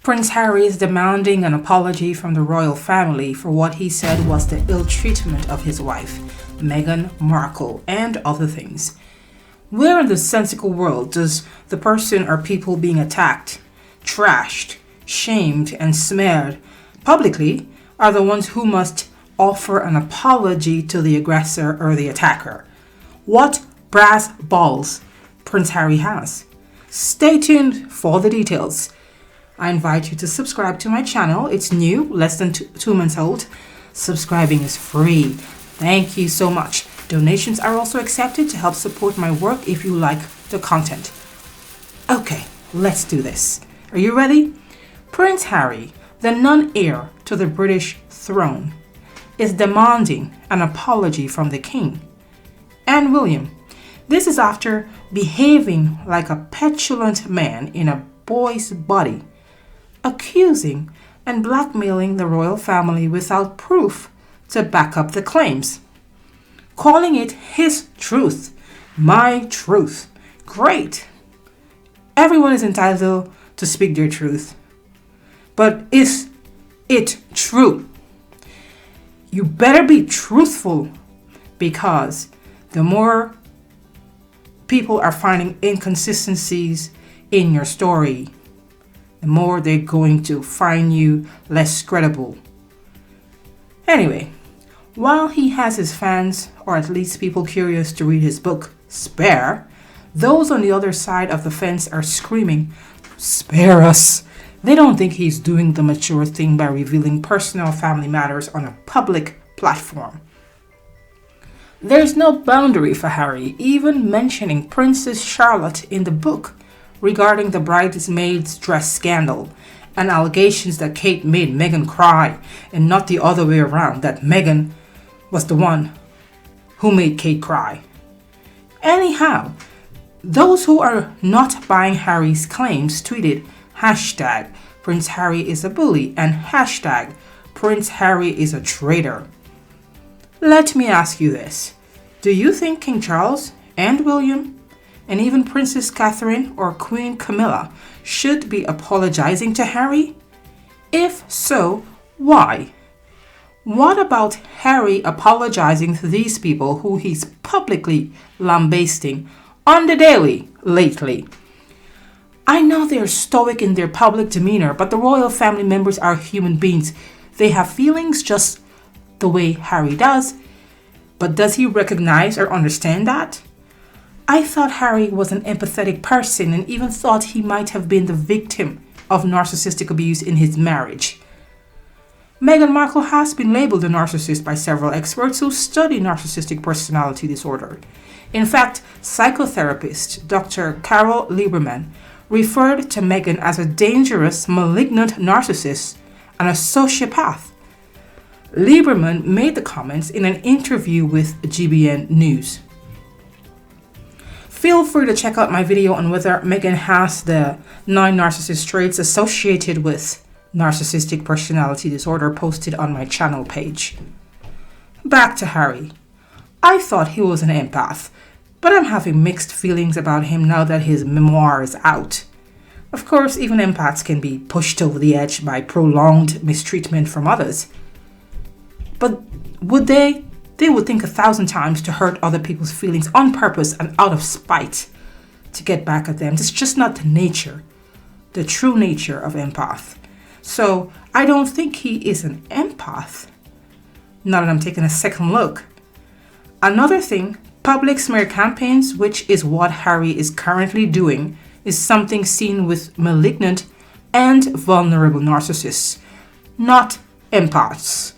Prince Harry is demanding an apology from the royal family for what he said was the ill treatment of his wife, Meghan Markle, and other things. Where in the sensical world does the person or people being attacked, trashed, shamed, and smeared publicly are the ones who must offer an apology to the aggressor or the attacker? What brass balls Prince Harry has? Stay tuned for the details. I invite you to subscribe to my channel. It's new, less than 2 months old. Subscribing is free. Thank you so much. Donations are also accepted to help support my work if you like the content. Okay, let's do this. Are you ready? Prince Harry, the non-heir to the British throne, is demanding an apology from the King and William. This is after behaving like a petulant man in a boy's body, accusing and blackmailing the royal family without proof to back up the claims, calling it his truth, my truth. Great. Everyone is entitled to speak their truth. But is it true? You better be truthful, because the more people are finding inconsistencies in your story, the more they're going to find you less credible. Anyway, while he has his fans, or at least people curious to read his book, Spare, those on the other side of the fence are screaming, "Spare us!" They don't think he's doing the mature thing by revealing personal family matters on a public platform. There's no boundary for Harry even mentioning Princess Charlotte in the book regarding the bridesmaid's dress scandal and allegations that Kate made Meghan cry and not the other way around, that Meghan was the one who made Kate cry. Anyhow, those who are not buying Harry's claims tweeted hashtag Prince Harry is a bully and hashtag Prince Harry is a traitor. Let me ask you this. Do you think King Charles and William and even Princess Catherine or Queen Camilla should be apologizing to Harry? If so, why? What about Harry apologizing to these people who he's publicly lambasting on the daily lately? I know they're stoic in their public demeanor, but the royal family members are human beings. They have feelings just the way Harry does. But does he recognize or understand that? I thought Harry was an empathetic person and even thought he might have been the victim of narcissistic abuse in his marriage. Meghan Markle has been labeled a narcissist by several experts who study narcissistic personality disorder. In fact, psychotherapist Dr. Carol Lieberman referred to Meghan as a dangerous, malignant narcissist and a sociopath. Lieberman made the comments in an interview with GBN News. Feel free to check out my video on whether Meghan has the 9 narcissist traits associated with narcissistic personality disorder posted on my channel page. Back to Harry. I thought he was an empath, but I'm having mixed feelings about him now that his memoir is out. Of course, even empaths can be pushed over the edge by prolonged mistreatment from others. But would they would think 1,000 times to hurt other people's feelings on purpose and out of spite to get back at them. It's just not the true nature of empath. So I don't think he is an empath. Now that I'm taking a second look. Another thing, public smear campaigns, which is what Harry is currently doing, is something seen with malignant and vulnerable narcissists, not empaths.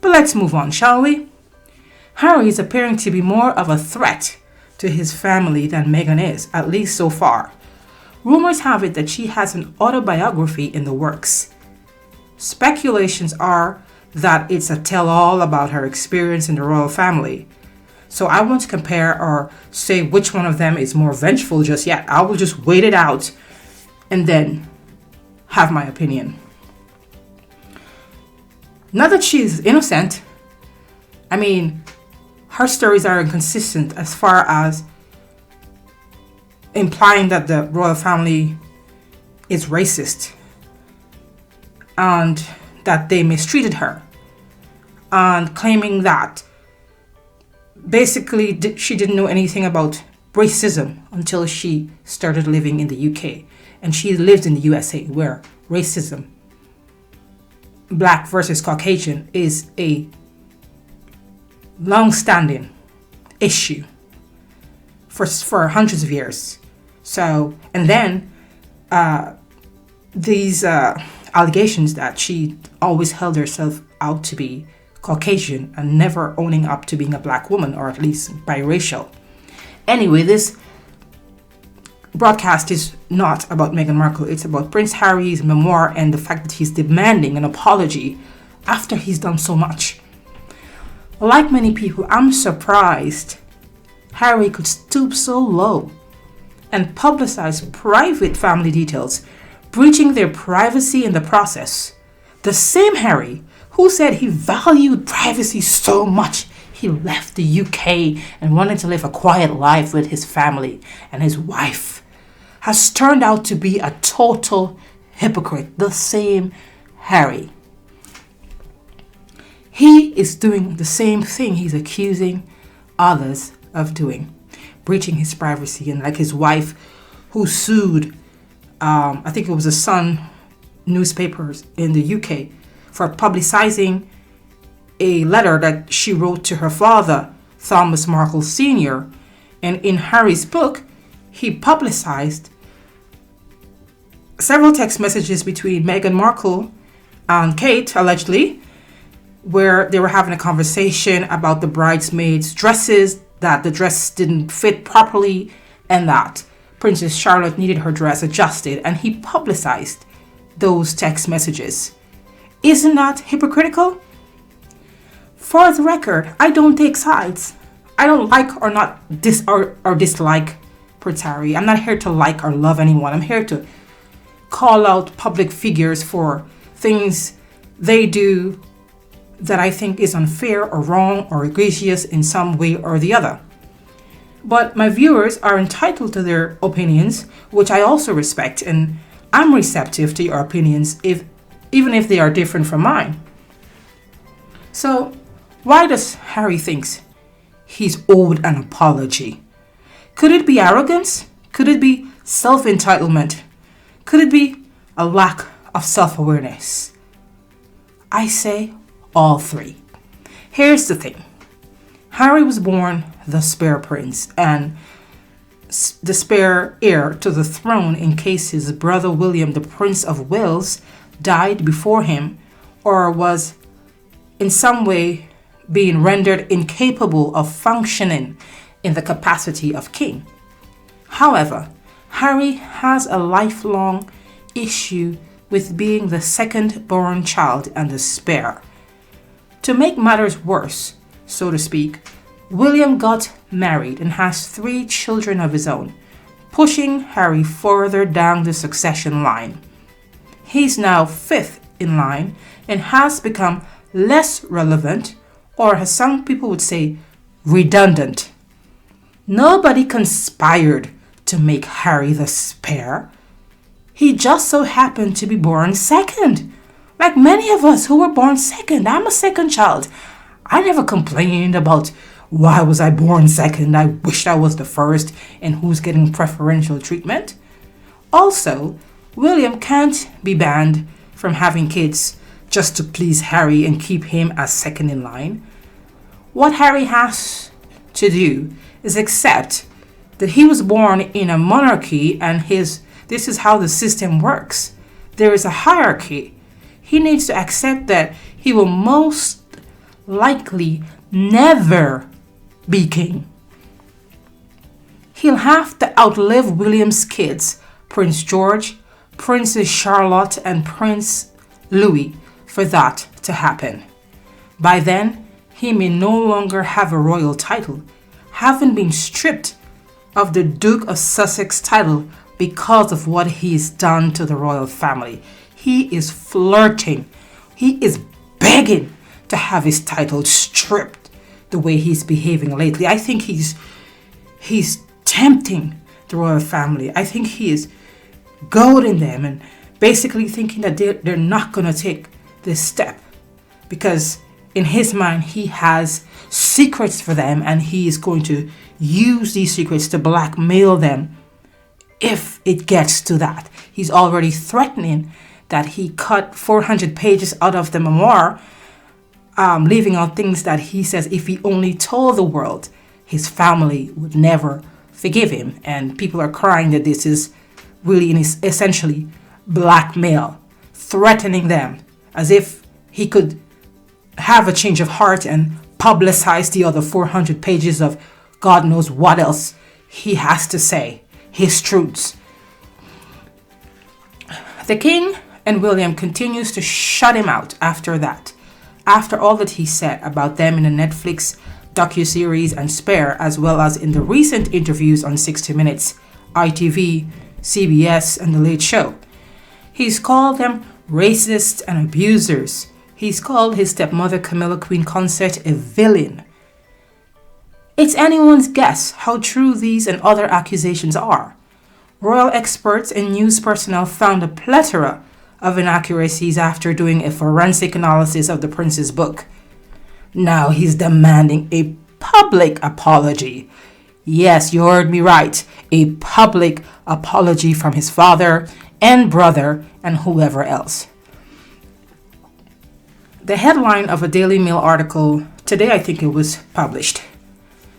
But let's move on, shall we? Harry is appearing to be more of a threat to his family than Meghan is, at least so far. Rumors have it that she has an autobiography in the works. Speculations are that it's a tell-all about her experience in the royal family. So I won't compare or say which one of them is more vengeful just yet. I will just wait it out and then have my opinion. Not that she's innocent. I mean, her stories are inconsistent as far as implying that the royal family is racist. and that they mistreated her, and claiming that basically she didn't know anything about racism until she started living in the UK. And she lived in the USA, where racism, black versus Caucasian, is a long-standing issue for hundreds of years. So, and then these allegations that she always held herself out to be Caucasian and never owning up to being a black woman, or at least biracial. Anyway, this broadcast is not about Meghan Markle. It's about Prince Harry's memoir and the fact that he's demanding an apology after he's done so much. Like many people, I'm surprised Harry could stoop so low and publicize private family details, breaching their privacy in the process. The same Harry who said he valued privacy so much he left the UK and wanted to live a quiet life with his family and his wife has turned out to be a total hypocrite. The same Harry. He is doing the same thing he's accusing others of doing, breaching his privacy. And like his wife, who sued, I think it was the Sun newspapers in the UK, for publicizing a letter that she wrote to her father, Thomas Markle Sr. And in Harry's book, he publicized several text messages between Meghan Markle and Kate, allegedly, where they were having a conversation about the bridesmaids' dresses, that the dress didn't fit properly, and that Princess Charlotte needed her dress adjusted. And he publicized those text messages. Isn't that hypocritical? For the record, I don't take sides. I don't like or not or dislike Prince Harry. I'm not here to like or love anyone. I'm here to call out public figures for things they do that I think is unfair or wrong or egregious in some way or the other. But my viewers are entitled to their opinions, which I also respect, and I'm receptive to your opinions even if they are different from mine. So, why does Harry think he's owed an apology? Could it be arrogance? Could it be self-entitlement? Could it be a lack of self-awareness? I say all three. Here's the thing. Harry was born the spare prince and the spare heir to the throne in case his brother William, the Prince of Wales, died before him or was in some way being rendered incapable of functioning in the capacity of king. However, Harry has a lifelong issue with being the second-born child and the spare. To make matters worse, so to speak, William got married and has 3 children of his own, pushing Harry further down the succession line. He's now 5th in line and has become less relevant, or as some people would say, redundant. Nobody conspired to make Harry the spare. He just so happened to be born second. Like many of us who were born second. I'm a second child. I never complained about why was I born second. I wished I was the first and who's getting preferential treatment. Also, William can't be banned from having kids just to please Harry and keep him as second in line. What Harry has to do is accept that he was born in a monarchy and this is how the system works. There is a hierarchy. He needs to accept that he will most likely never be king. He'll have to outlive William's kids, Prince George, Princess Charlotte, and Prince Louis, for that to happen. By then, he may no longer have a royal title, having been stripped of the Duke of Sussex title because of what he's done to the royal family. He is flirting. He is begging to have his title stripped the way he's behaving lately. I think he's tempting the royal family. I think he is goading them and basically thinking that they're not going to take this step because in his mind he has secrets for them and he is going to use these secrets to blackmail them if it gets to that. He's already threatening that he cut 400 pages out of the memoir, leaving out things that he says if he only told the world, his family would never forgive him. And people are crying that this is really essentially blackmail, threatening them as if he could have a change of heart and publicize the other 400 pages of God knows what else he has to say, his truths. The king and William continues to shut him out after that. After all that he said about them in the Netflix docuseries and Spare, as well as in the recent interviews on 60 Minutes, ITV, CBS, and The Late Show. He's called them racists and abusers. He's called his stepmother Camilla Queen Consett a villain. It's anyone's guess how true these and other accusations are. Royal experts and news personnel found a plethora of inaccuracies after doing a forensic analysis of the prince's book. Now he's demanding a public apology. Yes, you heard me right. A public apology from his father and brother and whoever else. The headline of a Daily Mail article, today I think it was published,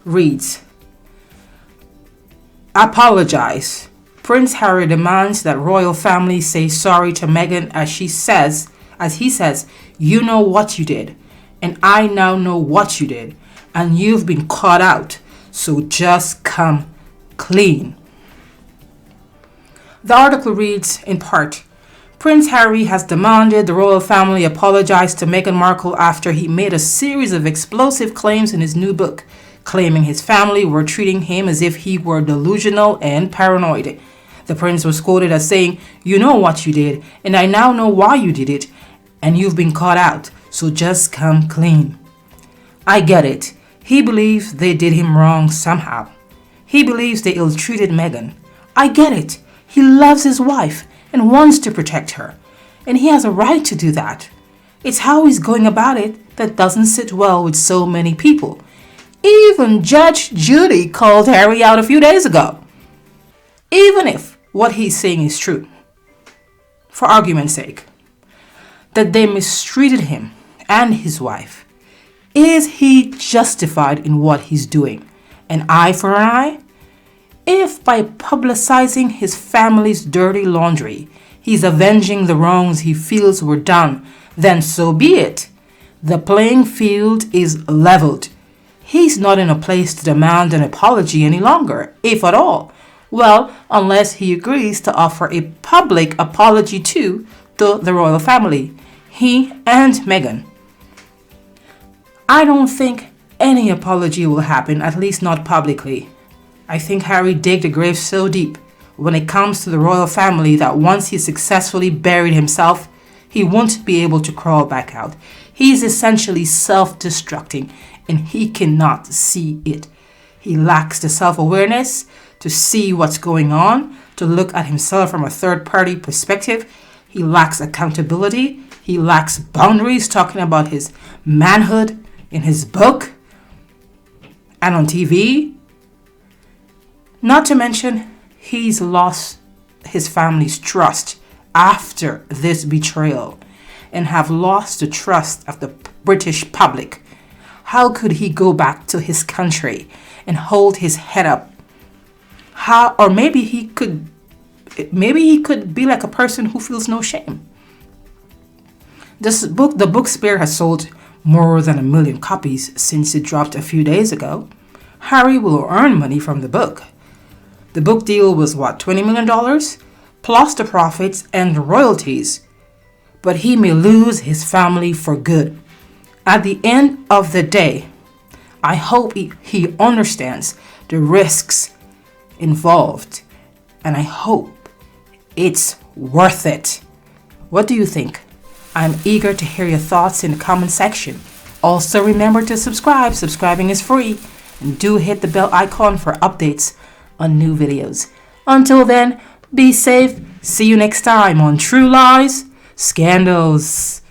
reads, "Apologize. Prince Harry demands that royal family say sorry to Meghan as he says, you know what you did, and I now know what you did, and you've been caught out, so just come clean." The article reads in part, Prince Harry has demanded the royal family apologize to Meghan Markle after he made a series of explosive claims in his new book, claiming his family were treating him as if he were delusional and paranoid. The prince was quoted as saying, "You know what you did, and I now know why you did it, and you've been caught out, so just come clean." I get it. He believes they did him wrong somehow. He believes they ill-treated Meghan. I get it. He loves his wife and wants to protect her, and he has a right to do that. It's how he's going about it that doesn't sit well with so many people. Even Judge Judy called Harry out a few days ago. Even if what he's saying is true, for argument's sake, that they mistreated him and his wife, is he justified in what he's doing? An eye for an eye? If by publicizing his family's dirty laundry, he's avenging the wrongs he feels were done, then so be it. The playing field is leveled. He's not in a place to demand an apology any longer, if at all. Well, unless he agrees to offer a public apology to the royal family, he and Meghan. I don't think any apology will happen, at least not publicly. I think Harry digged a grave so deep when it comes to the royal family that once he successfully buried himself, he won't be able to crawl back out. He's essentially self-destructing, and he cannot see it. He lacks the self-awareness to see what's going on, to look at himself from a third-party perspective. He lacks accountability. He lacks boundaries, talking about his manhood in his book and on TV. Not to mention, he's lost his family's trust after this betrayal and have lost the trust of the British public. How could he go back to his country and hold his head up? Or maybe he could be like a person who feels no shame. The book Spare has sold more than 1 million copies since it dropped a few days ago. Harry will earn money from the book. The book deal was $20 million? Plus the profits and the royalties. But he may lose his family for good. At the end of the day, I hope he understands the risks involved, and I hope it's worth it. What do you think? I'm eager to hear your thoughts in the comment section. Also remember to subscribe. Subscribing is free, and do hit the bell icon for updates on new videos. Until then, be safe, See you next time on True Lies, Scandals.